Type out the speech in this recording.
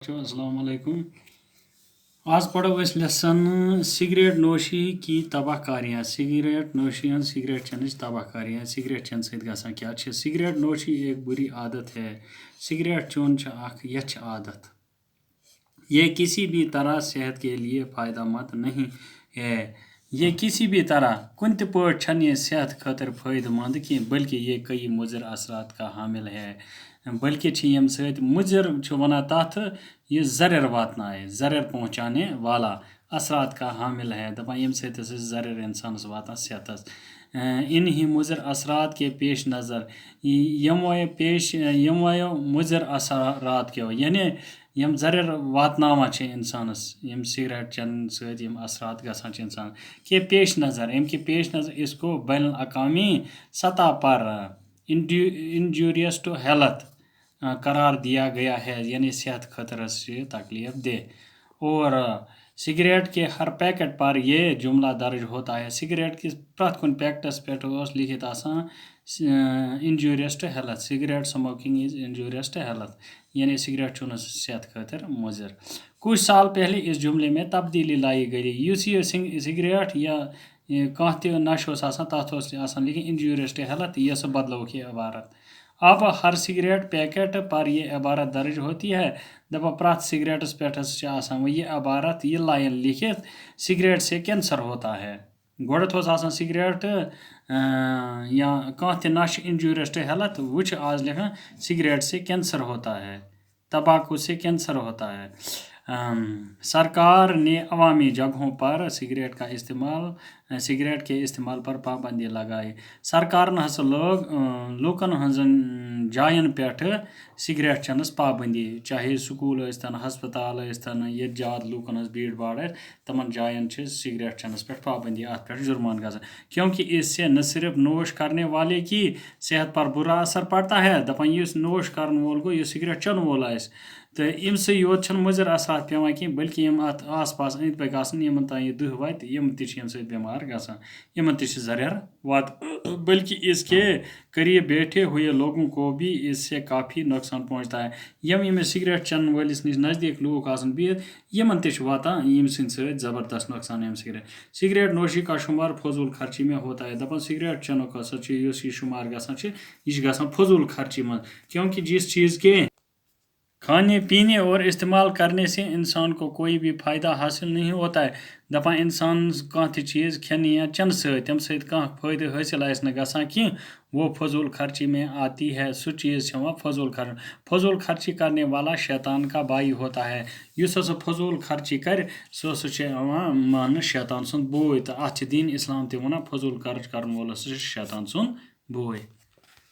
अस्सलाम वालेकुम। आज पढ़ो इस लेसन सिगरेट नोशी की तबाहकारियाँ। सिगरेट नोशी सिगरेट चेन तबाहकारियाँ। सिगरेट चेन सत गसान क्या छ। सिगरेट नोशी एक बुरी आदत है। सिगरेट चोन यछ आदत। ये किसी भी तरह सेहत के लिए फ़ायदेमंद नहीं है। ये किसी भी तरह कुन त पट छन ये सेहत खतर फ़ायदेमंद की, बल्कि ये कई मुजर असरात का हामिल है। बल्कि यम सत मुजर वन तथ ये जरर वातनाए, जरर पहुँचाने वाला असरात का हामिल है। दपान यम सत जरर इंसानस वातान सेहतस। इन्हीं मुजर असरात के पेश नज़र यमो मुजर असरात के यानी यम जरर वातनावा इंसानस यम सिगरेट चन सत यम असरात गसान इंसान के पेश नज़र, इनके पेश नज़र इसको बैन अकामी सतह पर इंजूरियस टू हेल्थ करार दिया गया है, यानी सेहत खतरा से तकलीफ दे। और सिगरेट के हर पैकेट पर यह जुमला दर्ज होता है। सिगरेट की प्रत कुन पैकेटस पे लिखित injurious to health. Cigarette smoking is injurious to health, यानी सिगरेट चुन सेहत खतर मुजर। कुछ साल पहले इस जुमले में तब्दीली लाई गई। यूस ये सिगरेट या कह नश तथ लिखी इंजूरियस टू हेल्थ, यह सो बदलो की इबारत। अब हर सिगरेट पैकेट पर यह इबारत दर्ज होती है। दपा प्रत सिगरेटस पे यह इबारत यह लाइन लिखित, सिगरेट से कैंसर होता है। गोड़त सिगरेट या कह नश इंजूरियस टू हेल्थ, वुच आज लिखा सिगरेट से कैंसर होता है, तंबाकू से कैंसर होता है। सरकार ने अवामी जगहों पर सिगरेट के इस्तेमाल पर पाबंदी लगाई। सरकार लूकन हजन जायन पे सिगरेट चनस पाबंदी, चाहे स्कूल यस्तन, हस्पताल यस्तन, ये ज्यादा लूकन भीड़ भाड़ तमन जायन सिगरेट चनस पे पाबंदी, अत पे जुर्मान गसान। क्योंकि इससे न सिर्फ नोश करने वाले की सेहत पर बुरा असर पड़ता है, दपान इस नोश करने वोल गो, सिगरेट चन वोल आस, तो अम योत मुजर असरात पेवान कहीं, बल्कि यम अत आस पास अंद पक यमन तान यह दुह वात, यम तम बीमार गसान, यमन जरर वात। बल्कि इसके करीब बैठे हुए लोगों को भी इससे काफ़ी नुकसान पहुँचता है। यम सिगरेट चन वलिस नश नज़दीक लूक बिहत, यमन वातान यम सद ज़बरदस्त नुकसान। यम सिगरेट नोशी का शुमार फजूल खर्ची में होता है। दपान सिगरेट चनुक यह शुमार गसान यह गसान फजूल खर्ची में, क्योंकि जिस चीज़ के खाने पीने और इस्तेमाल करने से इंसान को कोई भी फ़ायदा हासिल नहीं होता है। दपान इंसान कह चीज़ खेन या चन तम फ़ायदे हासिल गसान कि वो फजूल खर्ची में आती है। सो चीज़ फजूल खर्ची करने वाला शैतान का भाई होता है। युस फजूल खर्ची कर सह मान शैतान सुन बोय। तो अत दीन इस्लाम वन फजूल खर्च कर वोल शैतान सुन बोय।